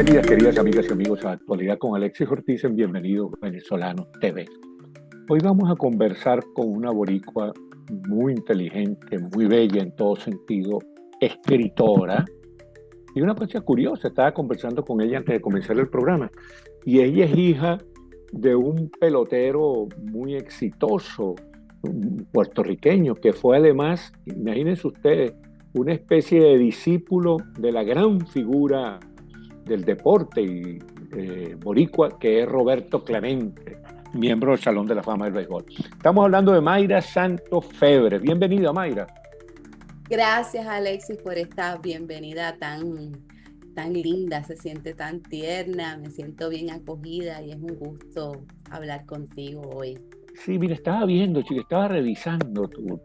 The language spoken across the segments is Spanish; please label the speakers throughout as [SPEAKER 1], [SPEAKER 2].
[SPEAKER 1] Bienvenidas, queridas amigas y amigos, a Actualidad con Alexis Ortiz en Bienvenido Venezolano TV. Hoy vamos a conversar con una boricua muy inteligente, muy bella en todo sentido, escritora. Y una cosa curiosa, estaba conversando con ella antes de comenzar el programa, y ella es hija de un pelotero muy exitoso, un puertorriqueño, que fue además, imagínense ustedes, una especie de discípulo de la gran figura del deporte y boricua, que es Roberto Clemente, miembro del Salón de la Fama del Béisbol. Estamos hablando de Mayra Santos Febre. Bienvenida, Mayra.
[SPEAKER 2] Gracias, Alexis, por esta bienvenida tan linda. Se siente tan tierna, me siento bien acogida y es un gusto hablar contigo hoy.
[SPEAKER 1] Sí, mira, estaba viendo, chica, estaba revisando tu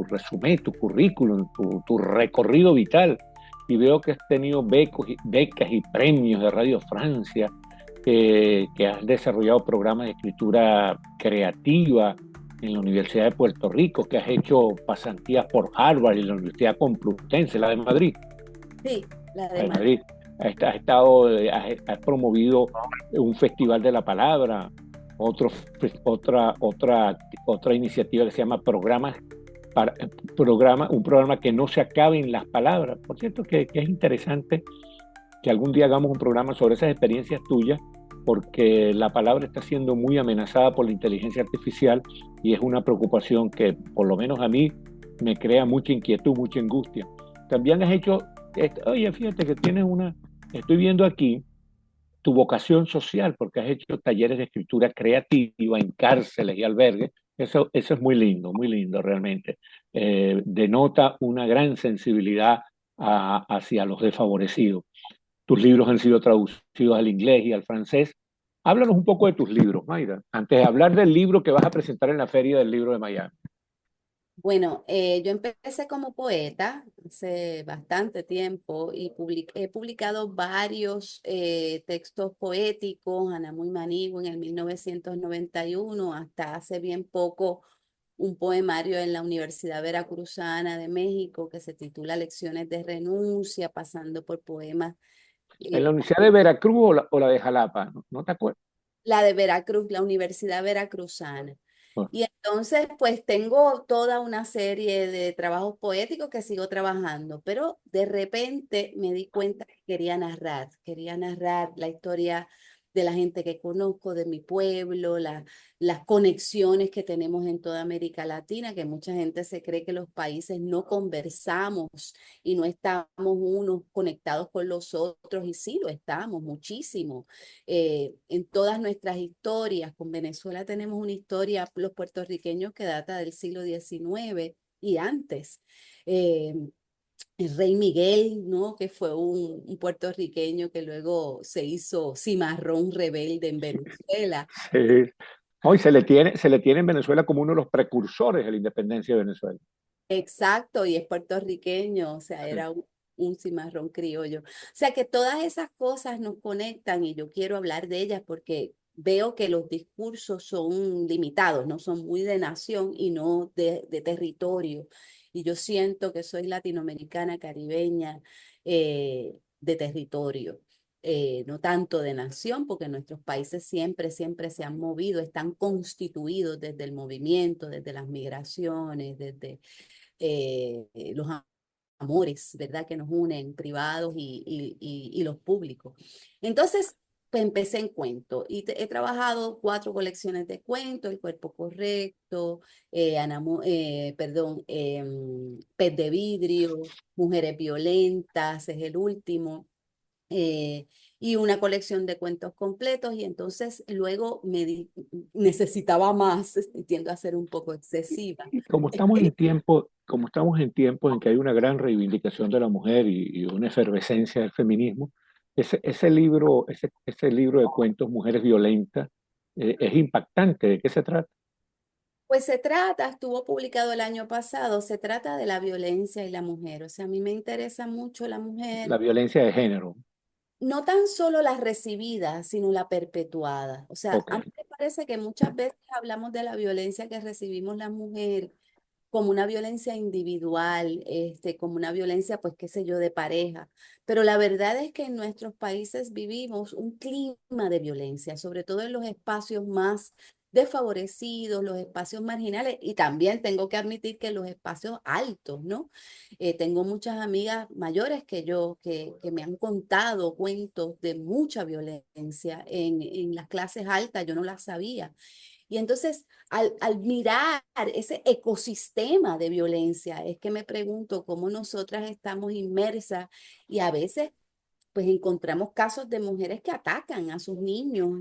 [SPEAKER 1] resumen, tu currículum, tu recorrido vital, y veo que has tenido becas y premios de Radio Francia, que has desarrollado programas de escritura creativa en la Universidad de Puerto Rico, que has hecho pasantías por Harvard y la Universidad Complutense, la de Madrid.
[SPEAKER 2] Sí, la
[SPEAKER 1] La
[SPEAKER 2] de
[SPEAKER 1] de
[SPEAKER 2] Madrid.
[SPEAKER 1] Madrid. Has promovido un festival de la palabra, otro, otra iniciativa que se llama para, un programa que no se acabe en las palabras. Por cierto, que es interesante que algún día hagamos un programa sobre esas experiencias tuyas, porque la palabra está siendo muy amenazada por la inteligencia artificial y es una preocupación que, por lo menos a mí, me crea mucha inquietud, mucha angustia. También has hecho, oye, fíjate que tienes estoy viendo aquí tu vocación social, porque has hecho talleres de escritura creativa en cárceles y albergues. Eso es muy lindo realmente. Denota una gran sensibilidad hacia los desfavorecidos. Tus libros han sido traducidos al inglés y al francés. Háblanos un poco de tus libros, Mayra, antes de hablar del libro que vas a presentar en la Feria del Libro de Miami.
[SPEAKER 2] Bueno, yo empecé como poeta hace bastante tiempo y he publicado varios textos poéticos, Ana Muy Manigo en el 1991, hasta hace bien poco un poemario en la Universidad Veracruzana de México que se titula Lecciones de Renuncia, pasando por poemas.
[SPEAKER 1] ¿En
[SPEAKER 2] eh,
[SPEAKER 1] la Universidad de Veracruz o la de Jalapa? ¿No, no te acuerdas?
[SPEAKER 2] la de Veracruz, la Universidad Veracruzana.
[SPEAKER 1] Oh,
[SPEAKER 2] Y entonces, pues tengo toda una serie de trabajos poéticos que sigo trabajando, pero de repente me di cuenta que quería narrar la historia de la gente que conozco, de mi pueblo, las conexiones que tenemos en toda América Latina, que mucha gente se cree que los países no conversamos y no estamos unos conectados con los otros, y sí lo estamos muchísimo en todas nuestras historias. Con Venezuela tenemos una historia, los puertorriqueños, que data del siglo XIX y antes. Eh, el rey Miguel, ¿no? Que fue un puertorriqueño que luego se hizo cimarrón rebelde en Venezuela.
[SPEAKER 1] sí. Hoy se le tiene en Venezuela como uno de los precursores de la independencia de Venezuela.
[SPEAKER 2] Exacto, y es puertorriqueño, o sea,
[SPEAKER 1] Sí.
[SPEAKER 2] era un cimarrón criollo. O sea, que todas esas cosas nos conectan y yo quiero hablar de ellas porque veo que los discursos son limitados, no son muy de nación y no de territorio. Y yo siento que soy latinoamericana, caribeña, de territorio. No tanto de nación, porque nuestros países siempre se han movido, están constituidos desde el movimiento, desde las migraciones, desde los amores, ¿verdad? Que nos unen, privados y los públicos. Entonces, pues empecé en cuento y he trabajado 4 colecciones de cuentos: El cuerpo correcto, Pez de vidrio, Mujeres violentas, es el último. eh, y una colección de cuentos completos, y entonces luego necesitaba más, tiendo a ser un poco excesiva.
[SPEAKER 1] Y como estamos en tiempos en que hay una gran reivindicación de la mujer y una efervescencia del feminismo, ese libro de cuentos, Mujeres Violentas, es impactante. ¿De qué se trata?
[SPEAKER 2] Pues se trata, estuvo publicado el año pasado, se trata de la violencia y la mujer. O sea, a mí me interesa mucho la mujer,
[SPEAKER 1] La violencia de género.
[SPEAKER 2] no tan solo la recibida, sino la perpetuada. O sea,
[SPEAKER 1] Ok.
[SPEAKER 2] a mí me parece que muchas veces hablamos de la violencia que recibimos las mujeres, como una violencia individual, como una violencia, pues qué sé yo, de pareja. Pero la verdad es que en nuestros países vivimos un clima de violencia, sobre todo en los espacios más desfavorecidos, los espacios marginales, y también tengo que admitir que en los espacios altos, ¿no? Tengo muchas amigas mayores que yo que me han contado cuentos de mucha violencia en las clases altas, yo no las sabía. Y entonces, al mirar ese ecosistema de violencia, es que me pregunto cómo nosotras estamos inmersas y a veces pues encontramos casos de mujeres que atacan a sus niños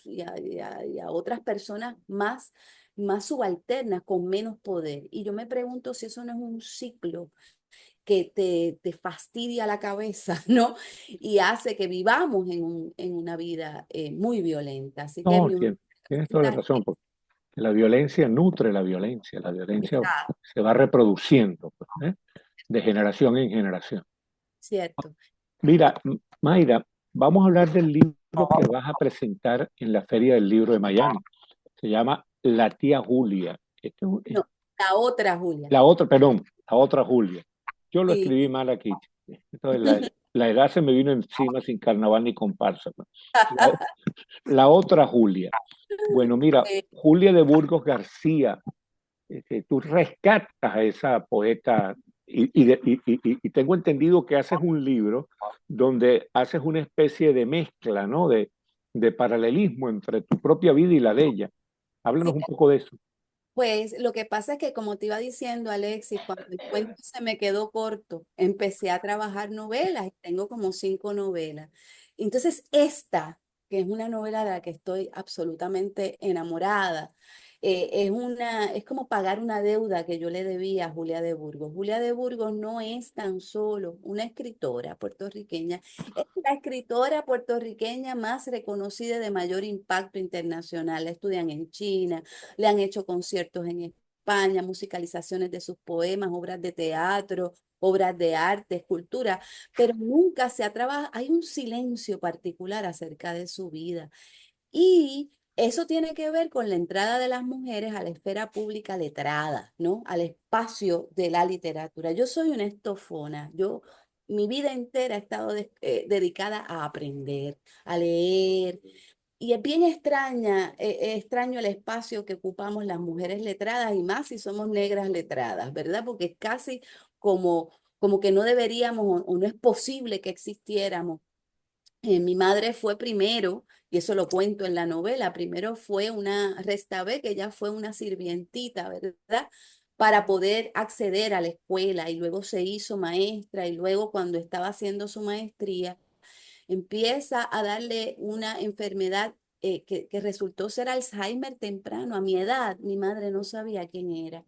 [SPEAKER 2] y a otras personas más subalternas con menos poder. Y yo me pregunto si eso no es un ciclo que te fastidia la cabeza, ¿no? Y hace que vivamos en una vida muy violenta. Así que
[SPEAKER 1] No,
[SPEAKER 2] mi
[SPEAKER 1] tienes toda la razón, porque la violencia nutre la violencia
[SPEAKER 2] Exacto,
[SPEAKER 1] se va reproduciendo, pues, ¿eh? De generación en generación.
[SPEAKER 2] cierto.
[SPEAKER 1] Mira, Mayra, vamos a hablar del libro que vas a presentar en la Feria del Libro de Miami. Se llama La tía Julia.
[SPEAKER 2] No, la otra Julia.
[SPEAKER 1] La otra, perdón, la otra Julia. Yo lo
[SPEAKER 2] Sí.
[SPEAKER 1] escribí mal aquí. Entonces, la edad se me vino encima sin carnaval ni comparsa, pues. La, la otra Julia. Bueno, mira,
[SPEAKER 2] Sí,
[SPEAKER 1] Julia de Burgos García, tú rescatas a esa poeta y tengo entendido que haces un libro donde haces una especie de mezcla, ¿no? De paralelismo entre tu propia vida y la de ella. Háblanos
[SPEAKER 2] sí,
[SPEAKER 1] un poco de eso.
[SPEAKER 2] pues lo que pasa es que como te iba diciendo, Alexis, cuando el cuento se me quedó corto, empecé a trabajar novelas y tengo como 5 novelas. Entonces, esta, que es una novela de la que estoy absolutamente enamorada, es como pagar una deuda que yo le debía a Julia de Burgos. Julia de Burgos no es tan solo una escritora puertorriqueña, es la escritora puertorriqueña más reconocida y de mayor impacto internacional. La estudian en China, le han hecho conciertos en España, musicalizaciones de sus poemas, obras de teatro, obras de arte, escultura, pero nunca se ha trabajado, hay un silencio particular acerca de su vida. Y eso tiene que ver con la entrada de las mujeres a la esfera pública letrada, ¿no? Al espacio de la literatura. Yo soy una estofona, mi vida entera he estado dedicada a aprender, a leer, y es bien extraño el espacio que ocupamos las mujeres letradas y más si somos negras letradas, ¿verdad? Porque es casi como que no deberíamos o no es posible que existiéramos. Mi madre fue primero, y eso lo cuento en la novela, primero fue una restabé, que ella fue una sirvientita, ¿verdad? Para poder acceder a la escuela y luego se hizo maestra y luego cuando estaba haciendo su maestría empieza a darle una enfermedad que resultó ser Alzheimer temprano. A mi edad, mi madre no sabía quién era.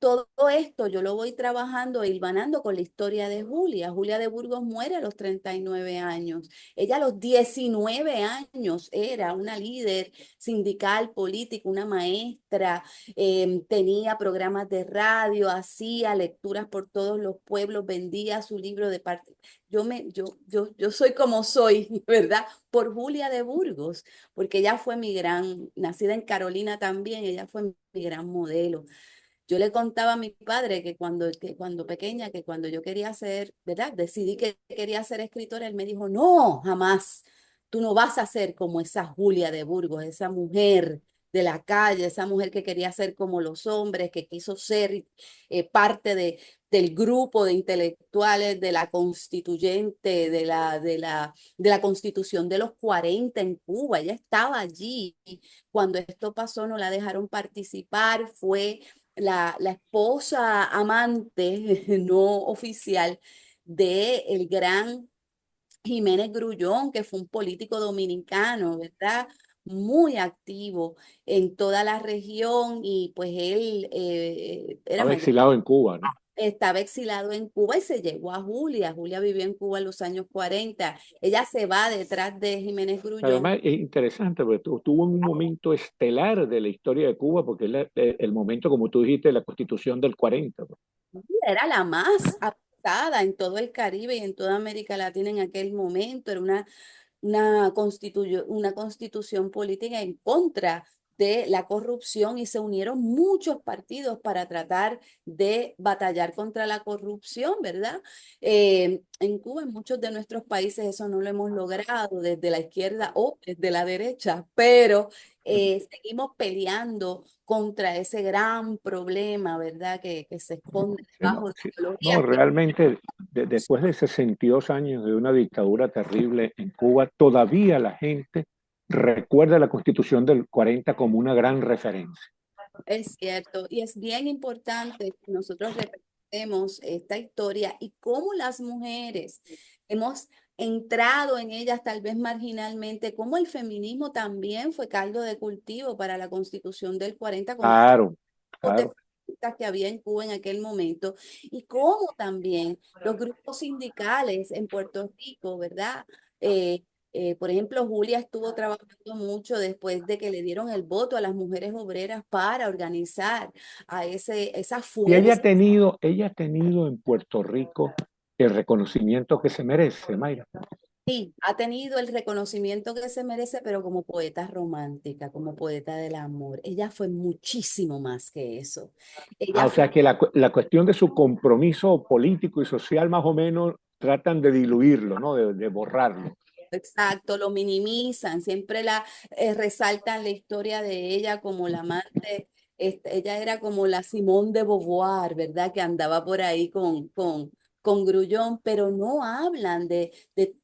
[SPEAKER 2] Todo esto yo lo voy trabajando e hilvanando con la historia de Julia. Julia de Burgos muere a los 39 años. Ella a los 19 años era una líder sindical, política, una maestra, tenía programas de radio, hacía lecturas por todos los pueblos, vendía su libro de parte. Yo soy como soy, ¿verdad? Por Julia de Burgos, porque ella fue nacida en Carolina también, ella fue mi gran modelo. Yo le contaba a mi padre que cuando pequeña, que cuando yo quería ser, ¿verdad? Decidí que quería ser escritora, él me dijo, no, jamás, tú no vas a ser como esa Julia de Burgos, esa mujer de la calle, esa mujer que quería ser como los hombres, que quiso ser parte del grupo de intelectuales de la constituyente, de la constitución de los 40 en Cuba. Ella estaba allí. Cuando esto pasó, no la dejaron participar, fue la esposa amante no oficial de el gran Jiménez Grullón, que fue un político dominicano, ¿verdad? Muy activo en toda la región y pues él era
[SPEAKER 1] Estaba
[SPEAKER 2] mayor.
[SPEAKER 1] exilado en Cuba, ¿no?
[SPEAKER 2] Estaba exilado en Cuba y se llevó a Julia. Julia vivió en Cuba en los años 40. Ella se va detrás de Jiménez Grullón.
[SPEAKER 1] Además, es interesante porque tuvo un momento estelar de la historia de Cuba, porque es el momento, como tú dijiste, de la Constitución del 40, pues.
[SPEAKER 2] Era la más avanzada en todo el Caribe y en toda América Latina en aquel momento. Era una constitución política en contra de la corrupción y se unieron muchos partidos para tratar de batallar contra la corrupción, ¿verdad? En Cuba, en muchos de nuestros países, eso no lo hemos logrado desde la izquierda o desde la derecha, pero seguimos peleando contra ese gran problema, ¿verdad? Que se esconde
[SPEAKER 1] Sí, no,
[SPEAKER 2] debajo de
[SPEAKER 1] sí. No,
[SPEAKER 2] ideologías que
[SPEAKER 1] realmente, después de 62 años de una dictadura terrible en Cuba, todavía la gente recuerda la Constitución del 40 como una gran referencia.
[SPEAKER 2] es cierto, y es bien importante que nosotros repetemos esta historia y cómo las mujeres hemos entrado en ellas tal vez marginalmente, cómo el feminismo también fue caldo de cultivo para la Constitución del 40 con
[SPEAKER 1] Claro,
[SPEAKER 2] grupos de
[SPEAKER 1] claro.
[SPEAKER 2] feministas que había en Cuba en aquel momento y cómo también los grupos sindicales en Puerto Rico, ¿verdad? Por ejemplo, Julia estuvo trabajando mucho después de que le dieron el voto a las mujeres obreras para organizar a esa
[SPEAKER 1] Y
[SPEAKER 2] fuerza.
[SPEAKER 1] ella ha tenido en Puerto Rico el reconocimiento que se merece, Mayra.
[SPEAKER 2] Sí, ha tenido el reconocimiento que se merece, pero como poeta romántica, como poeta del amor. Ella fue muchísimo más que eso.
[SPEAKER 1] Ah,
[SPEAKER 2] Ella
[SPEAKER 1] o
[SPEAKER 2] fue
[SPEAKER 1] sea que la cuestión de su compromiso político y social más o menos tratan de diluirlo, ¿no? De borrarlo.
[SPEAKER 2] exacto, lo minimizan, siempre resaltan la historia de ella como la amante, ella era como la Simone de Beauvoir, ¿verdad? Que andaba por ahí con Grullón, pero no hablan de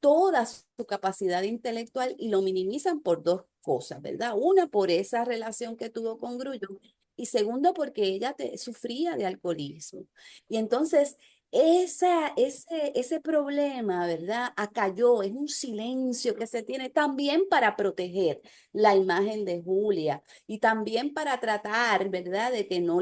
[SPEAKER 2] toda su capacidad intelectual y lo minimizan por dos cosas, ¿verdad? Una, por esa relación que tuvo con Grullón y segunda, porque ella sufría de alcoholismo. Y entonces ese problema, ¿verdad? Acalló, es un silencio que se tiene también para proteger la imagen de Julia y también para tratar, ¿verdad? De que no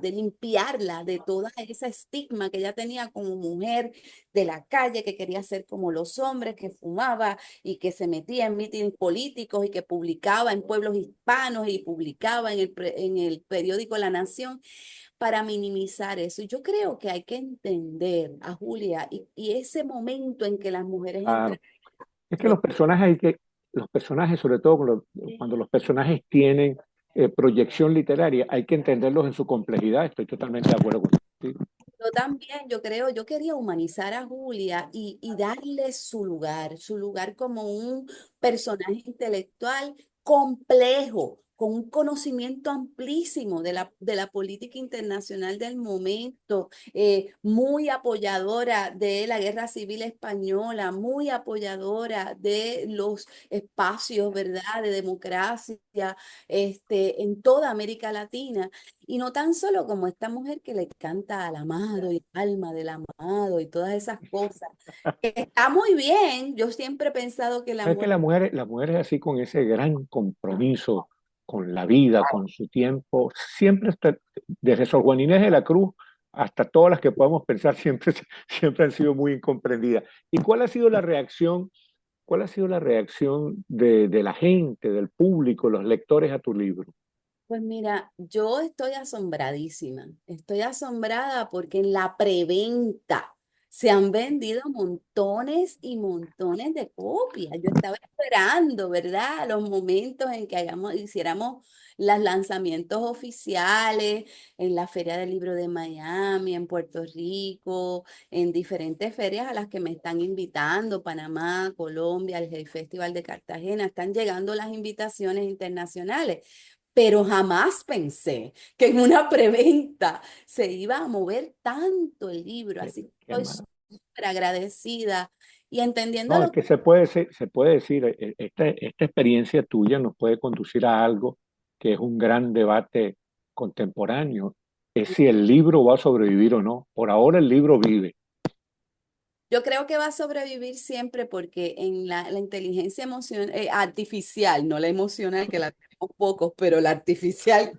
[SPEAKER 2] de limpiarla de toda esa estigma que ella tenía como mujer de la calle, que quería ser como los hombres, que fumaba y que se metía en mítines políticos y que publicaba en pueblos hispanos y publicaba en el periódico La Nación para minimizar eso. Y yo creo que hay que entender a Julia y ese momento en que las mujeres
[SPEAKER 1] Claro.
[SPEAKER 2] entran.
[SPEAKER 1] Es que los personajes, sobre todo cuando los personajes tienen proyección literaria, hay que entenderlos en su complejidad. Estoy totalmente de acuerdo contigo.
[SPEAKER 2] Yo también, yo creo, yo quería humanizar a Julia y darle su lugar como un personaje intelectual complejo, con un conocimiento amplísimo de la política internacional del momento, muy apoyadora de la Guerra Civil Española, muy apoyadora de los espacios, ¿verdad?, de democracia, en toda América Latina. Y no tan solo como esta mujer que le canta al amado y al alma del amado y todas esas cosas. Que está muy bien. Yo siempre he pensado que la
[SPEAKER 1] Es que
[SPEAKER 2] mujer,
[SPEAKER 1] la mujer es así con ese gran compromiso con la vida, con su tiempo, siempre desde Sor Juana Inés de la Cruz hasta todas las que podemos pensar, siempre, siempre han sido muy incomprendidas. ¿Y cuál ha sido la reacción? ¿Cuál ha sido la reacción de la gente, del público, los lectores a tu libro?
[SPEAKER 2] pues mira, yo estoy asombradísima. Estoy asombrada porque en la preventa se han vendido montones y montones de copias. Yo estaba esperando, ¿verdad? Los momentos en que hiciéramos los lanzamientos oficiales en la Feria del Libro de Miami, en Puerto Rico, en diferentes ferias a las que me están invitando, Panamá, Colombia, el Festival de Cartagena. Están llegando las invitaciones internacionales, pero jamás pensé que en una preventa se iba a mover tanto el libro.
[SPEAKER 1] Qué,
[SPEAKER 2] Así que
[SPEAKER 1] qué
[SPEAKER 2] estoy
[SPEAKER 1] mal.
[SPEAKER 2] súper agradecida y entendiendo
[SPEAKER 1] No, es
[SPEAKER 2] lo
[SPEAKER 1] que se puede decir, esta experiencia tuya nos puede conducir a algo que es un gran debate contemporáneo, es si el libro va a sobrevivir o no. Por ahora el libro vive.
[SPEAKER 2] yo creo que va a sobrevivir siempre porque en la inteligencia artificial, no la emocional, que la tenemos pocos, pero la artificial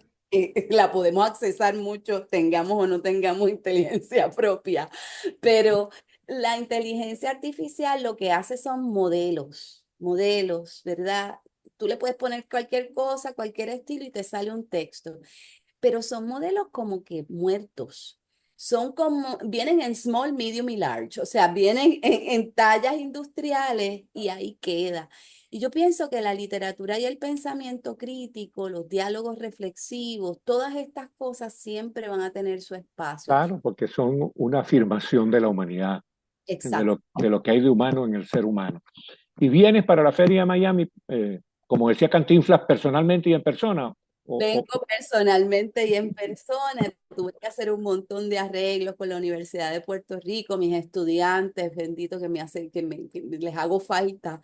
[SPEAKER 2] la podemos accesar mucho, tengamos o no tengamos inteligencia propia. Pero la inteligencia artificial lo que hace son modelos, ¿verdad? Tú le puedes poner cualquier cosa, cualquier estilo y te sale un texto, pero son modelos como que muertos. son como, vienen en small, medium y large, o sea, vienen en tallas industriales y ahí queda. Y yo pienso que la literatura y el pensamiento crítico, los diálogos reflexivos, todas estas cosas siempre van a tener su espacio.
[SPEAKER 1] Claro, porque son una afirmación de la humanidad,
[SPEAKER 2] Exacto.
[SPEAKER 1] de lo que hay de humano en el ser humano. ¿Y vienes para la Feria de Miami, como decía Cantinflas, personalmente y en persona?
[SPEAKER 2] Vengo personalmente y en persona. Tuve que hacer un montón de arreglos con la Universidad de Puerto Rico, mis estudiantes, bendito que me hacen, que les hago falta,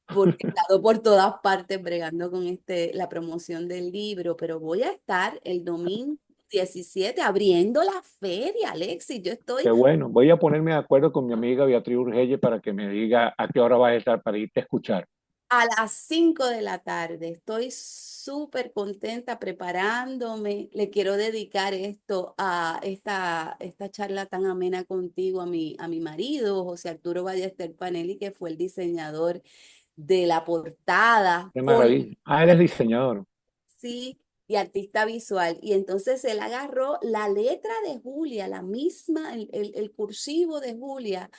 [SPEAKER 2] porque he estado por todas partes bregando con la promoción del libro, pero voy a estar el domingo 17 abriendo la feria, Alexis. Yo
[SPEAKER 1] Qué
[SPEAKER 2] estoy
[SPEAKER 1] bueno. Voy a ponerme de acuerdo con mi amiga Beatriz Urgelle para que me diga a qué hora vas a estar para irte a escuchar.
[SPEAKER 2] a las 5 de la tarde. Estoy súper contenta preparándome. Le quiero dedicar esto a esta charla tan amena contigo, a mi marido, José Arturo Ballester Panelli, que fue el diseñador de la portada,
[SPEAKER 1] Qué maravilla. Ah, eres diseñador.
[SPEAKER 2] sí, y artista visual. Y entonces él agarró la letra de Julia, la misma, el cursivo de Julia,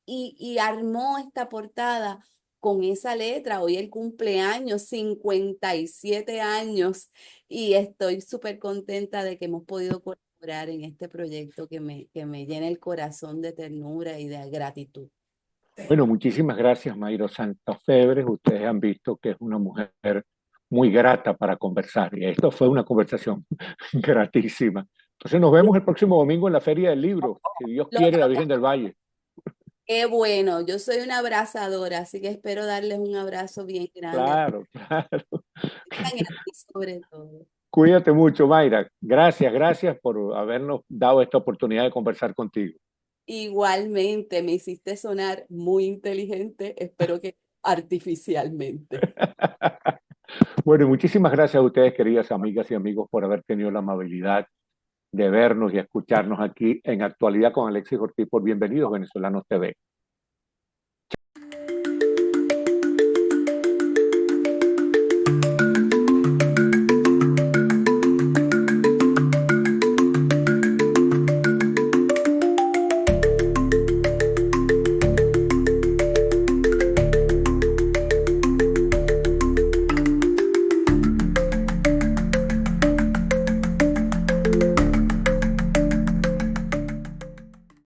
[SPEAKER 2] y armó esta portada con esa letra. Hoy el cumpleaños, 57 años, y estoy súper contenta de que hemos podido colaborar en este proyecto que me llena el corazón de ternura y de gratitud.
[SPEAKER 1] Bueno, muchísimas gracias, Mayro Santofebres. Ustedes han visto que es una mujer muy grata para conversar. Y esto fue una conversación gratísima. Entonces nos vemos el próximo domingo en la Feria del Libro, si Dios
[SPEAKER 2] Lo
[SPEAKER 1] quiere, la Virgen del Valle.
[SPEAKER 2] Qué bueno, yo soy una abrazadora, así que espero darles un abrazo bien grande a
[SPEAKER 1] Claro, claro.
[SPEAKER 2] y a ti sobre todo.
[SPEAKER 1] Cuídate mucho, Mayra. Gracias, gracias por habernos dado esta oportunidad de conversar contigo.
[SPEAKER 2] Igualmente, me hiciste sonar muy inteligente, espero que artificialmente.
[SPEAKER 1] Bueno, y muchísimas gracias a ustedes, queridas amigas y amigos, por haber tenido la amabilidad de vernos y escucharnos aquí en Actualidad con Alexis Ortiz por Bienvenidos Venezolanos TV.